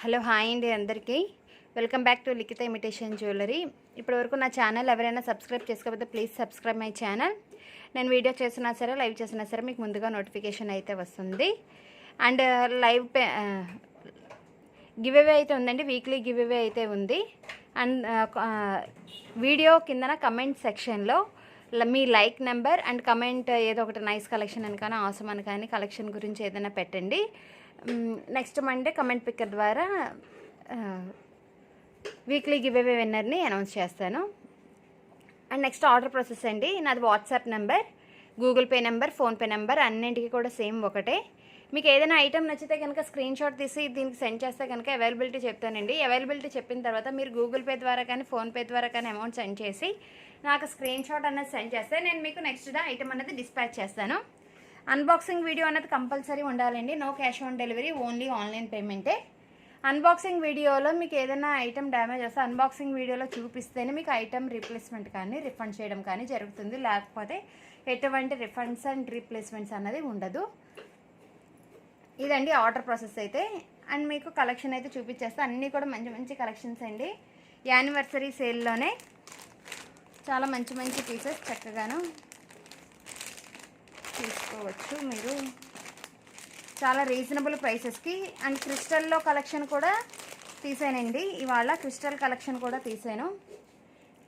Hello hi అండి అందరికీ welcome back to Likhitha imitation jewellery. ఇప్పటివరకు నా ఛానల్ ఎవరైనా సబ్స్క్రైబ్ చేసుకోకపోతే ప్లీజ్ సబ్స్క్రైబ్ మై ఛానల్. నేను వీడియో చేసినా సరే లైవ్ చేసినా సరే మీకు ముందుగా నోటిఫికేషన్ అయితే వస్తుంది. అండ్ లైవ్ గివ్ అవే అయితే ఉందండి, వీక్లీ గివ్ అవే అయితే ఉంది. అండ్ వీడియో కిందన కమెంట్ సెక్షన్లో మీ లైక్ నెంబర్ అండ్ కమెంట్ ఏదో ఒకటి నైస్ కలెక్షన్ అని కానీ అవసరం అని కానీ కలెక్షన్ గురించి ఏదైనా పెట్టండి. నెక్స్ట్ మండే కమెంట్ పిక్కర్ ద్వారా వీక్లీ గివ్ అవే విన్నర్ని అనౌన్స్ చేస్తాను. అండ్ నెక్స్ట్ ఆర్డర్ ప్రాసెస్ అండి. నాది WhatsApp number, Google pay number, PhonePe number అన్నింటికి కూడా సేమ్ ఒకటే. మీకు ఏదైనా ఐటెం నచ్చితే కనుక స్క్రీన్ షాట్ తీసి దీనికి సెండ్ చేస్తే కనుక అవైలబిలిటీ చెప్తానండి. అవైలబిలిటీ చెప్పిన తర్వాత మీరు గూగుల్ పే ద్వారా కానీ ఫోన్పే ద్వారా కానీ అమౌంట్ సెండ్ చేసి నాకు స్క్రీన్ షాట్ అనేది సెండ్ చేస్తే నేను మీకు నెక్స్ట్ డే ఐటెం అనేది డిస్పాచ్ చేస్తాను. అన్బాక్సింగ్ వీడియో అనేది కంపల్సరీ ఉండాలండి. No cash on delivery, only online పేమెంటే. అన్బాక్సింగ్ వీడియోలో మీకు ఏదైనా ఐటెం డ్యామేజ్ వస్తే అన్బాక్సింగ్ వీడియోలో చూపిస్తేనే మీకు ఐటెం రీప్లేస్మెంట్ కానీ రిఫండ్ చేయడం కానీ జరుగుతుంది. లేకపోతే ఎటువంటి రిఫండ్స్ అండ్ రీప్లేస్మెంట్స్ అన్నది ఉండదు. ఇదండి ఆర్డర్ ప్రాసెస్ అయితే. అండ్ మీకు కలెక్షన్ అయితే చూపించేస్తే అన్నీ కూడా మంచి మంచి కలెక్షన్స్ అండి. యానివర్సరీ సేల్లోనే చాలా మంచి మంచి పీసెస్ చక్కగాను తీసుకోవచ్చు మీరు చాలా రీజనబుల్ ప్రైసెస్కి. అండ్ క్రిస్టల్లో కలెక్షన్ కూడా తీసానండి. ఇవాళ క్రిస్టల్ కలెక్షన్ కూడా తీసాను.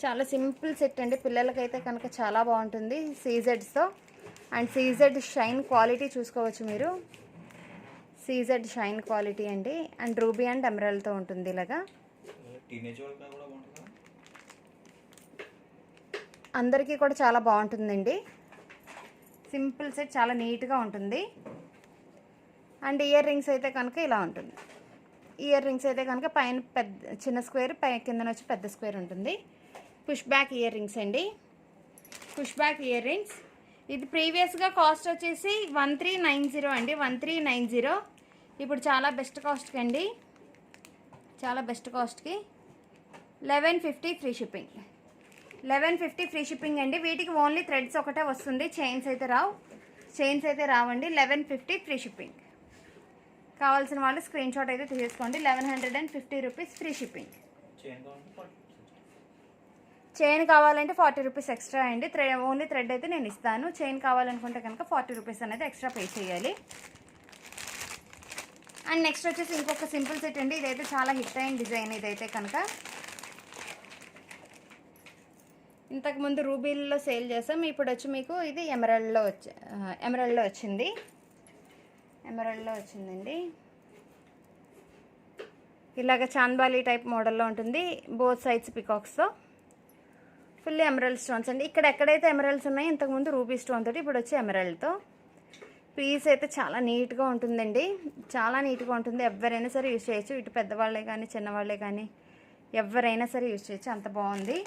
చాలా సింపుల్ సెట్ అండి, పిల్లలకైతే కనుక చాలా బాగుంటుంది సీజెడ్స్తో. అండ్ సీజెడ్ షైన్ క్వాలిటీ చూసుకోవచ్చు మీరు. సీజెడ్ షైన్ క్వాలిటీ అండి. అండ్ రూబీ అండ్ ఎమరాల్డ్తో ఉంటుంది. ఇలాగా అందరికీ కూడా చాలా బాగుంటుందండి. సింపుల్ సెట్ చాలా నీట్గా ఉంటుంది. అండ్ ఇయర్ రింగ్స్ అయితే కనుక ఇలా ఉంటుంది. ఇయర్ రింగ్స్ అయితే కనుక పైన పెద్ద చిన్న స్క్వేర్, కిందన వచ్చి పెద్ద స్క్వేర్ ఉంటుంది. పుష్ బ్యాక్ ఇయర్ రింగ్స్ అండి. పుష్ బ్యాక్ ఇయర్ రింగ్స్ ఇది ప్రీవియస్గా కాస్ట్ వచ్చేసి 1390 అండి. 1390 ఇప్పుడు చాలా బెస్ట్ కాస్ట్కి అండి. చాలా బెస్ట్ కాస్ట్కి 1150 ఫ్రీ షిప్పింగ్. 1150 ఫ్రీ షిప్పింగ్ అండి. వీటికి ఓన్లీ థ్రెడ్స్ ఒకటే వస్తుంది, చైన్స్ అయితే రావు. చైన్స్ అయితే రావండి. 1150 ఫ్రీ షిప్పింగ్. కావాల్సిన వాళ్ళు స్క్రీన్ షాట్ అయితే తీసుకోండి. 1150 రూపీస్ ఫ్రీ షిప్పింగ్. చైన్ కావాలంటే 40 రూపీస్ ఎక్స్ట్రా అండి. ఓన్లీ థ్రెడ్ అయితే నేను ఇస్తాను. చైన్ కావాలనుకుంటే కనుక 40 రూపీస్ అనేది ఎక్స్ట్రా పే చేయాలి. అండ్ నెక్స్ట్ వచ్చేసి ఇంకొక సింపుల్ సెట్ అండి. ఇదైతే చాలా హిట్ అయిన డిజైన్. ఇదైతే కనుక ఇంతకుముందు రూబీల్లో సేల్ చేసాం. ఇప్పుడు వచ్చి మీకు ఇది ఎమరాల్డ్లో వచ్చింది. ఎమరాల్డ్లో వచ్చిందండి. ఇలాగ చాంద్బాలి టైప్ మోడల్లో ఉంటుంది. బోత్ సైడ్స్ పికాక్స్తో ఫుల్లీ ఎమరాల్డ్ స్టోన్స్ అండి. ఇక్కడ ఎక్కడైతే ఎమరాల్డ్స్ ఉన్నాయో ఇంతకుముందు రూబీ స్టోన్ తోటి, ఇప్పుడు వచ్చి ఎమరాల్డ్తో. పీస్ అయితే చాలా నీట్గా ఉంటుందండి. చాలా నీట్గా ఉంటుంది. ఎవరైనా సరే యూజ్ చేయొచ్చు. ఇటు పెద్దవాళ్ళే కానీ చిన్నవాళ్ళే కానీ ఎవరైనా సరే యూజ్ చేయొచ్చు. అంత బాగుంది.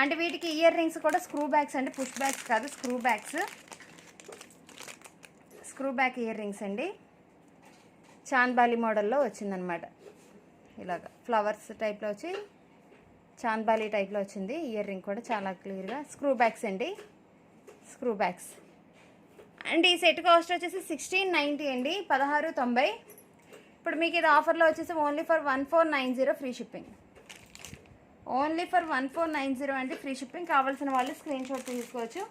అంటే వీటికి ఇయర్ రింగ్స్ కూడా స్క్రూ బ్యాగ్స్ అండి, పుష్ బ్యాగ్స్ కాదు, screw bags. Screw back ear rings అండి. చాంద్బాలి మోడల్లో వచ్చిందనమాట. ఇలాగ ఫ్లవర్స్ టైప్లో వచ్చి చాంద్బాలి టైప్లో వచ్చింది. ఇయర్ రింగ్ కూడా చాలా క్లియర్గా స్క్రూ బ్యాగ్స్ అండి. Screw bags. అండ్ ఈ సెట్ కాస్ట్ వచ్చేసి 1690 అండి, 1690. ఇప్పుడు మీకు ఇది ఆఫర్లో వచ్చేసి only for 1490 free shipping. Only for 1490 అంటే ఫ్రీ షిప్పింగ్. కావాల్సిన వాళ్ళు స్క్రీన్ షాట్ తీసుకోవచ్చు.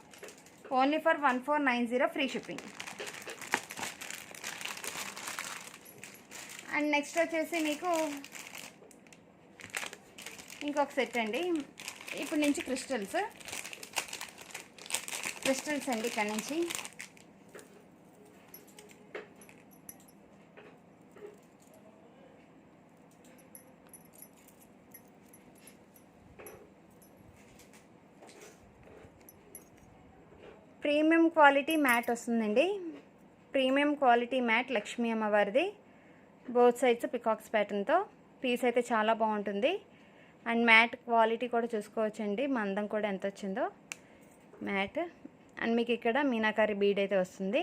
Only for 1490 free shipping. And next వచ్చేసి మీకు ఇంకొక సెట్ అండి. ఇప్పుడు నుంచి క్రిస్టల్స్ అండి. ఇక్కడ నుంచి ప్రీమియం క్వాలిటీ మ్యాట్ వస్తుందండి. ప్రీమియం క్వాలిటీ మ్యాట్ లక్ష్మీ అమ్మవారిది. బోత్ సైడ్స్ పికాక్స్ ప్యాటర్న్తో. పీస్ అయితే చాలా బాగుంటుంది. అండ్ మ్యాట్ క్వాలిటీ కూడా చూసుకోవచ్చండి. మందం కూడా ఎంత వచ్చిందో మ్యాట్. అండ్ మీకు ఇక్కడ మీనాకారి బీడ్ అయితే వస్తుంది.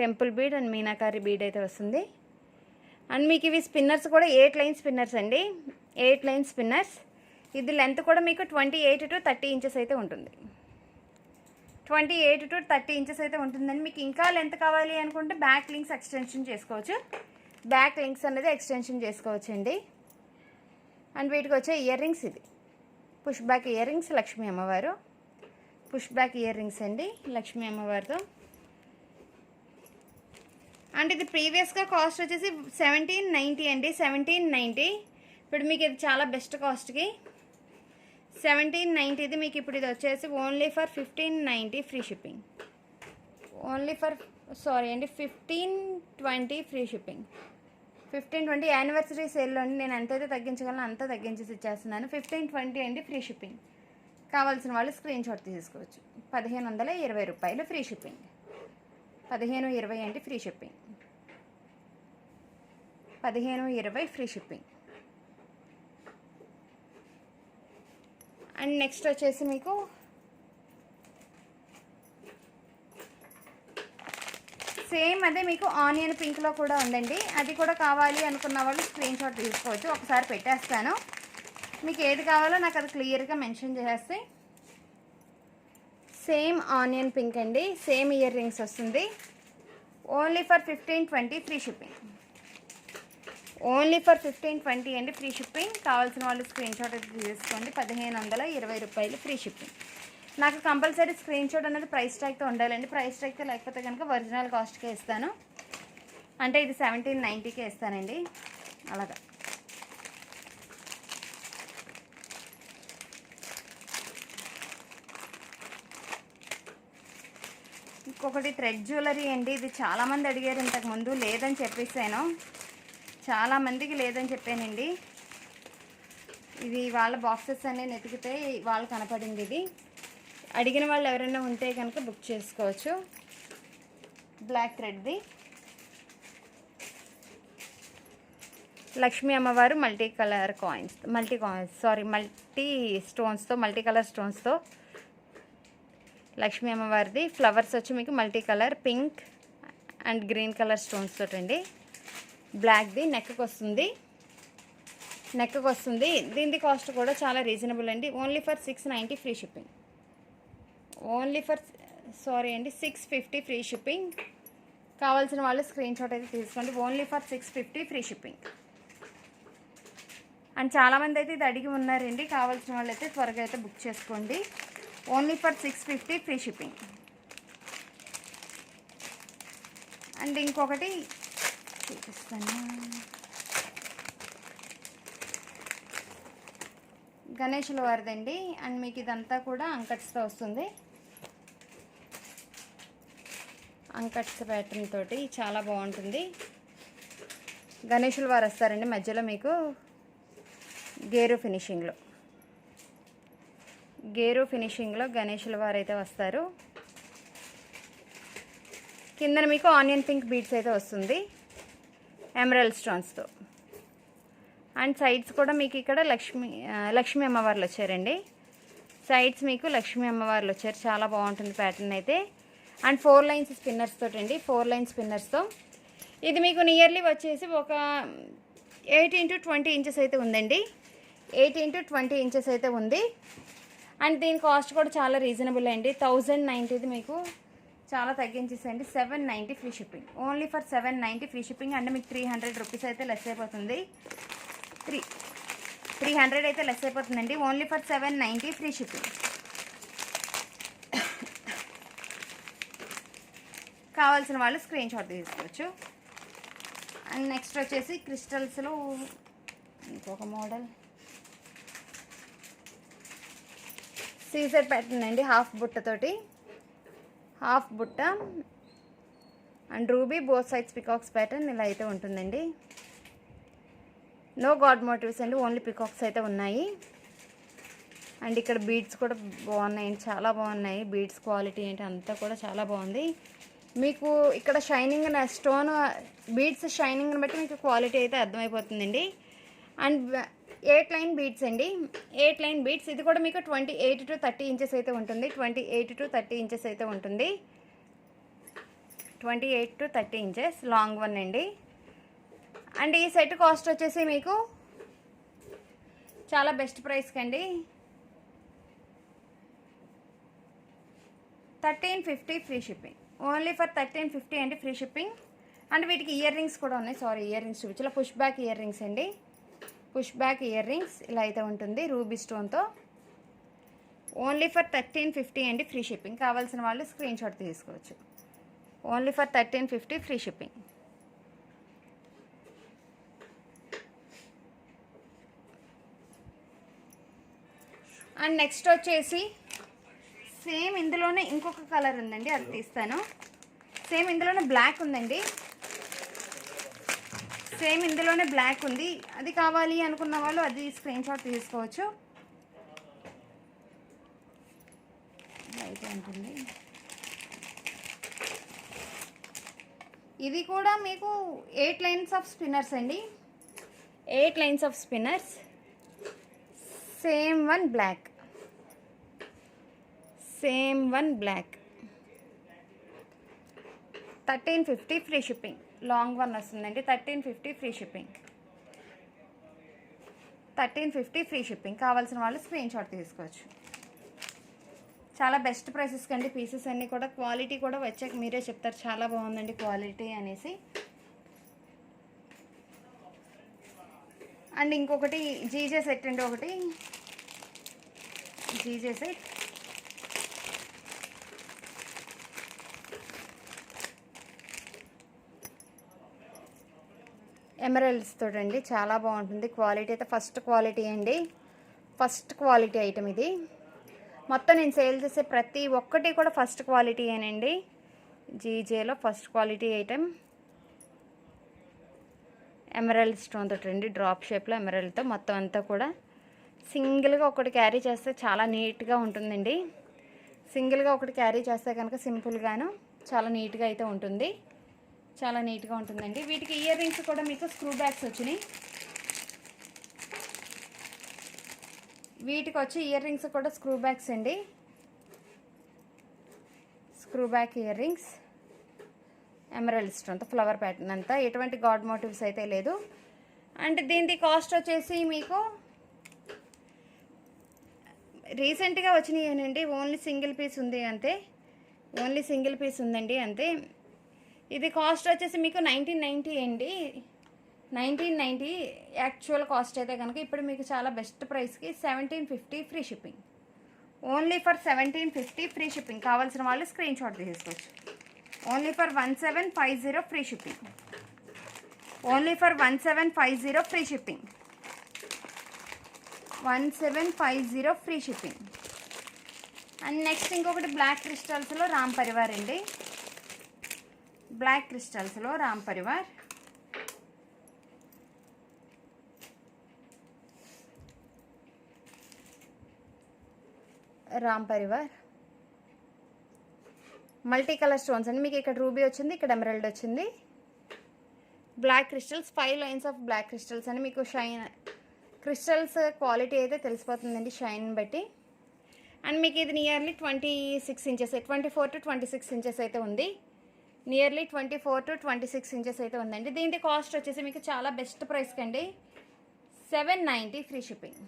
Temple bead and meenakari bead అయితే వస్తుంది. అండ్ మీకు ఇవి స్పిన్నర్స్ కూడా 8 లైన్ స్పిన్నర్స్ అండి. 8 లైన్ స్పిన్నర్స్. ఇది లెంత్ కూడా మీకు 28 to 30 ఇంచెస్ అయితే ఉంటుంది. 28 to 30 ఇంచెస్ అయితే ఉంటుందండి. మీకు ఇంకా లెంత్ కావాలి అనుకుంటే బ్యాక్ లింక్స్ ఎక్స్టెన్షన్ చేసుకోవచ్చు. బ్యాక్ లింక్స్ అనేది ఎక్స్టెన్షన్ చేసుకోవచ్చండి. అండ్ వీటికి వచ్చే ఇయర్ రింగ్స్ ఇది push back ear rings Lakshmi అమ్మవారు, పుష్ బ్యాక్ ఇయర్ రింగ్స్ అండి లక్ష్మీ అమ్మవారితో. అండ్ ఇది ప్రీవియస్గా కాస్ట్ వచ్చేసి 1790 అండి, 1790. ఇప్పుడు మీకు ఇది చాలా బెస్ట్ కాస్ట్కి 1790 ఇది మీకు ఇప్పుడు ఇది వచ్చేసి only for 1590 free shipping. Only for sorry అండి 1520 ఫ్రీ షిప్పింగ్. 1520 యానివర్సరీ సేల్లో అండి. నేను ఎంతైతే తగ్గించగలను అంత తగ్గించేసి ఇచ్చేస్తున్నాను. 1520 అండి ఫ్రీ షిప్పింగ్. కావాల్సిన వాళ్ళు స్క్రీన్ షాట్ తీసుకోవచ్చు. 1520 రూపాయలు ఫ్రీ షిప్పింగ్. 1520 అండి free shipping. 1520 free shipping. And next వచ్చేసి మీకు సేమ్ అదే మీకు ఆనియన్ పింక్లో కూడా ఉందండి. అది కూడా కావాలి అనుకున్న వాళ్ళు స్క్రీన్ షాట్ తీసుకోవచ్చు. ఒకసారి పెట్టేస్తాను, మీకు ఏది కావాలో నాకు అది క్లియర్గా మెన్షన్ చేసేస్తే. సేమ్ ఆనియన్ పింక్ అండి, సేమ్ ఇయర్ రింగ్స్ వస్తుంది. Only for 1520 free shipping. Only for 1520 అండి ఫ్రీ షిప్పింగ్. కావాల్సిన వాళ్ళు స్క్రీన్ షాట్ అయితే తీసుకోండి. 1520 రూపాయలు ఫ్రీ షిప్పింగ్. నాకు కంపల్సరీ స్క్రీన్ షాట్ అనేది ప్రైస్ ట్యాగ్తో ఉండాలండి. ప్రైస్ ట్యాగ్తో లేకపోతే కనుక ఒరిజినల్ కాస్ట్కే ఇస్తాను. అంటే ఇది 1790కే ఇస్తానండి అలాగా. ఇంకొకటి థ్రెడ్ జ్యువెలరీ అండి. ఇది చాలామంది అడిగారు ఇంతకుముందు, లేదని చెప్పేసాను. చాలామందికి లేదని చెప్పానండి. ఇది వాళ్ళ బాక్సెస్ అన్నీ వెతికితే వాళ్ళు కనపడింది. ఇది అడిగిన వాళ్ళు ఎవరైనా ఉంటే కనుక బుక్ చేసుకోవచ్చు. బ్లాక్ థ్రెడ్ది లక్ష్మీ అమ్మవారు మల్టీ కలర్ కాయిన్స్, మల్టీ స్టోన్స్తో, మల్టీ కలర్ స్టోన్స్తో లక్ష్మీ అమ్మవారిది. ఫ్లవర్స్ వచ్చి మీకు multi colour pink and green colour stones తోటండి. బ్లాక్ది నెక్కి వస్తుంది, దీని కాస్ట్ కూడా చాలా రీజనబుల్ అండి. Only for 690 free shipping. Only for 650 free shipping. కావాల్సిన వాళ్ళు స్క్రీన్ షాట్ అయితే తీసుకోండి. Only for 650 free shipping. And చాలామంది అయితే ఇది అడిగి ఉన్నారండి. కావాల్సిన వాళ్ళు అయితే త్వరగా అయితే బుక్ చేసుకోండి. Only for 650 free shipping. And ఇంకొకటి చూపిస్తాను, గణేషుల వారిదండి. అండ్ మీకు ఇదంతా కూడా అంకట్స్తో వస్తుంది. అంకట్స్ ప్యాటర్న్ తోటి చాలా బాగుంటుంది. గణేషుల వారు వస్తారండి, మధ్యలో మీకు గేరు ఫినిషింగ్లో గణేషుల వారు అయితే వస్తారు. కిందన మీకు ఆనియన్ పింక్ బీడ్స్ అయితే వస్తుంది ఎమరల్డ్ స్టోన్స్తో. అండ్ సైడ్స్ కూడా మీకు ఇక్కడ లక్ష్మీ అమ్మవార్లు వచ్చారండి. సైడ్స్ మీకు లక్ష్మీ అమ్మవార్లు వచ్చారు. చాలా బాగుంటుంది ప్యాటర్న్ అయితే. అండ్ 4 లైన్స్ స్పిన్నర్స్ తోటండి, 4 లైన్ స్పిన్నర్స్తో. ఇది మీకు నియర్లీ వచ్చేసి ఒక 8 x 20 ఇంచెస్ అయితే ఉందండి. 8 x 20 ఇంచెస్ అయితే ఉంది. అండ్ దీని కాస్ట్ కూడా చాలా రీజనబుల్ అండి. 1090 మీకు చాలా తగ్గించేసండి. 790 free shipping. Only for 790 free shipping. అంటే మీకు 300 రూపీస్ అయితే లెస్ అయిపోతుంది. 300 అయితే లెస్ అయిపోతుందండి. Only for 790 free shipping. కావాల్సిన వాళ్ళు స్క్రీన్ షాట్ తీసుకోవచ్చు. అండ్ నెక్స్ట్ వచ్చేసి క్రిస్టల్స్లో ఇంకొక మోడల్ సీజర్ ప్యాటర్న్ అండి. హాఫ్ బుట్ట and ruby both sides peacocks pattern ఇలా అయితే ఉంటుందండి. నో గాడ్ మోటివ్స్ అండి, ఓన్లీ పికాక్స్ అయితే ఉన్నాయి. అండ్ ఇక్కడ బీడ్స్ కూడా బాగున్నాయండి, చాలా బాగున్నాయి. బీడ్స్ క్వాలిటీ ఏంటి అంతా కూడా చాలా బాగుంది. మీకు ఇక్కడ షైనింగ్ స్టోన్ బీడ్స్ షైనింగ్ని బట్టి మీకు క్వాలిటీ అయితే అర్థమైపోతుందండి. అండ్ 8 లైన్ బీడ్స్ అండి, 8 లైన్ బీడ్స్. ఇది కూడా మీకు 28 to 30 ఇంచెస్ అయితే ఉంటుంది. 28 to 30 ఇంచెస్ అయితే ఉంటుంది. 28 to 30 ఇంచెస్ లాంగ్ వన్ అండి. అండ్ ఈ సెట్ కాస్ట్ వచ్చేసి మీకు చాలా బెస్ట్ ప్రైస్కి అండి 1350 ఫ్రీ షిప్పింగ్. ఓన్లీ ఫర్ 1350 అండి ఫ్రీ షిప్పింగ్. అండ్ వీటికి ఇయర్ రింగ్స్ కూడా ఉన్నాయి. సారీ, ఇయర్ రింగ్స్ చూపించాల. పుష్ బ్యాక్ ఇయర్ రింగ్స్ అండి. పుష్ బ్యాక్ ఇయర్ రింగ్స్ ఇలా అయితే ఉంటుంది రూబీ స్టోన్తో. ఓన్లీ ఫర్ 1350 అండి, ఫ్రీ షిప్పింగ్. కావాల్సిన వాళ్ళు స్క్రీన్ షాట్ తీసుకోవచ్చు. Only for 1350 free shipping. And next వచ్చేసి సేమ్ ఇందులోనే ఇంకొక కలర్ ఉందండి, అది తీస్తాను. సేమ్ ఇందులోనే బ్లాక్ ఉందండి. సేమ్ ఇందులోనే బ్లాక్ ఉంది. అది కావాలి అనుకున్న వాళ్ళు అది స్క్రీన్ షాట్ తీసుకోవచ్చు. అయితే ఉంటుంది. ఇది కూడా మీకు 8 లైన్స్ ఆఫ్ స్పిన్నర్స్ అండి. 8 lines of spinners. Same one block. Same one block. 1350 free shipping. Long one వస్తుందండి. 1350 ఫ్రీ షిప్పింగ్. 1350 free shipping. కావాల్సిన వాళ్ళు స్క్రీన్ షాట్ తీసుకోవచ్చు. చాలా బెస్ట్ ప్రైసెస్ కండి. పీసెస్ అన్నీ కూడా క్వాలిటీ కూడా వచ్చాక మీరే చెప్తారు చాలా బాగుందండి క్వాలిటీ అనేసి. అండ్ ఇంకొకటి జీజే సెట్ అండి. ఒకటి జీజే సెట్. ఎమరల్డ్స్ తోటండి, చాలా బాగుంటుంది. క్వాలిటీ అయితే ఫస్ట్ క్వాలిటీ అండి. ఫస్ట్ క్వాలిటీ ఐటమ్ ఇది. మొత్తం నేను సేల్ చేసే ప్రతి ఒక్కటి కూడా ఫస్ట్ క్వాలిటీ ఏనండి. జీజేలో first quality item. Emerald stone తోటి అండి, డ్రాప్ షేప్లో ఎమరల్డ్తో మొత్తం అంతా కూడా. సింగిల్గా ఒకటి క్యారీ చేస్తే చాలా నీట్గా ఉంటుందండి. సింగిల్గా ఒకటి క్యారీ చేస్తే కనుక సింపుల్గాను చాలా నీట్గా అయితే ఉంటుంది. చాలా నీట్గా ఉంటుందండి. వీటికి ఇయర్ రింగ్స్ కూడా మీకు స్క్రూ బ్యాగ్స్ వచ్చినాయి. వీటికి వచ్చి ఇయర్ రింగ్స్ కూడా స్క్రూ బ్యాగ్స్ అండి. Screw back ear rings. Emerald స్టోన్తో ఫ్లవర్ ప్యాటర్న్ అంతా. ఎటువంటి గాడ్ మోటివ్స్ అయితే లేదు. అండ్ దీని కాస్ట్ వచ్చేసి మీకు రీసెంట్గా వచ్చినాయేనండి. ఓన్లీ సింగిల్ పీస్ ఉంది అంతే. ఓన్లీ సింగిల్ పీస్ ఉందండి అంతే. ఇది కాస్ట్ వచ్చేసి మీకు 1990 అండి. 1990 యాక్చువల్ కాస్ట్ అయితే కనుక ఇప్పుడు మీకు చాలా బెస్ట్ ప్రైస్కి 1750 free shipping. Only for 1750 free shipping. కావాల్సిన వాళ్ళు స్క్రీన్ షాట్ తీసుకోవచ్చు. Only for 1750 free shipping. Only for 1750 free shipping. 1750 free shipping. And next ఇంకొకటి బ్లాక్ క్రిస్టల్స్లో రామ్ పరివార్ అండి. బ్లాక్ క్రిస్టల్స్లో Ram Parivar. Ram Parivar multi colour stones అండి. మీకు ఇక్కడ రూబీ వచ్చింది, ఇక్కడ ఎమరల్డ్ వచ్చింది. Black crystals, 5 lines of black crystals అని. మీకు షైన్ క్రిస్టల్స్ క్వాలిటీ అయితే తెలిసిపోతుందండి షైన్ బట్టి. అండ్ మీకు ఇది నియర్లీ 26 ఇంచెస్, 24 to 26 ఇంచెస్ అయితే ఉంది. నియర్లీ 24 to 26 ఇంచెస్ అయితే ఉందండి. దీని కాస్ట్ వచ్చేసి మీకు చాలా బెస్ట్ ప్రైస్ కండి. 790 ఫ్రీ షిప్పింగ్.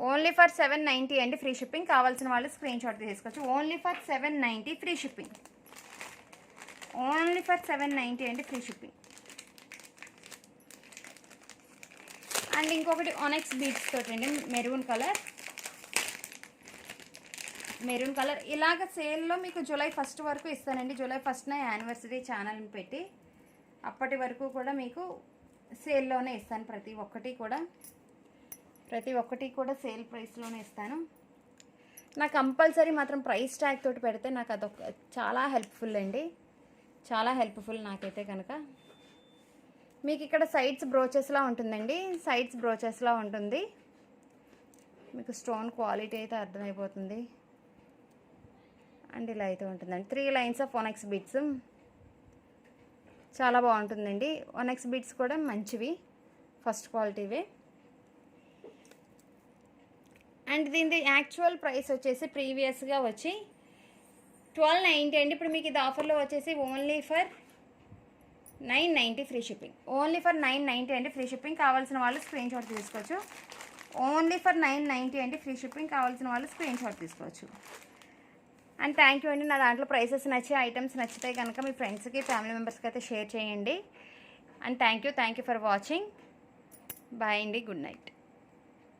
ఓన్లీ ఫర్ 790 అండి ఫ్రీ షిప్పింగ్. కావాల్సిన వాళ్ళు స్క్రీన్ షాట్ తీసుకోవచ్చు. Only for 790 free shipping. Only for 790 అండి ఫ్రీ షిప్పింగ్. అండ్ ఇంకొకటి ఆనెక్స్ బీడ్స్ తోటి అండి, మెరూన్ కలర్. మెరూన్ కలర్ ఇలాగ సేల్లో మీకు జూలై 1 వరకు ఇస్తానండి. జూలై 1న యానివర్సరీ ఛానల్ని పెట్టి అప్పటి వరకు కూడా మీకు సేల్లోనే ఇస్తాను. ప్రతి ఒక్కటి కూడా సేల్ ప్రైస్లోనే ఇస్తాను. నాకు కంపల్సరీ మాత్రం ప్రైస్ ట్యాగ్ తోటి పెడితే నాకు అదొక చాలా హెల్ప్ఫుల్ అండి. చాలా హెల్ప్ఫుల్ నాకైతే కనుక. మీకు ఇక్కడ సైడ్స్ బ్రోచెస్లా ఉంటుందండి. సైడ్స్ బ్రోచెస్లా ఉంటుంది. మీకు స్టోన్ క్వాలిటీ అయితే అర్థమైపోతుంది. అండ్ ఇలా అయితే ఉంటుందండి. 3 లైన్స్ ఆఫ్ ఓనెక్స్ బీడ్స్. చాలా బాగుంటుందండి. ఓనెక్స్ బీడ్స్ కూడా మంచివి, ఫస్ట్ క్వాలిటీవే. అండ్ దీని యాక్చువల్ ప్రైస్ వచ్చేసి ప్రీవియస్గా వచ్చి 1290 అండి. ఇప్పుడు మీకు ఇది ఆఫర్లో వచ్చేసి only for 990 free shipping. Only for 990 అండి ఫ్రీ షిప్పింగ్. కావాల్సిన వాళ్ళు స్క్రీన్ షాట్ తీసుకోవచ్చు. ఓన్లీ ఫర్ 990 అండి ఫ్రీ షిప్పింగ్. కావాల్సిన వాళ్ళు స్క్రీన్ షాట్ తీసుకోవచ్చు. అండ్ థ్యాంక్ యూ అండి. నా దాంట్లో ప్రైసెస్ నచ్చి ఐటమ్స్ నచ్చితే కనుక మీ ఫ్రెండ్స్కి ఫ్యామిలీ మెంబర్స్కి అయితే షేర్ చేయండి. And thank you for watching. Bye అండి. Good night.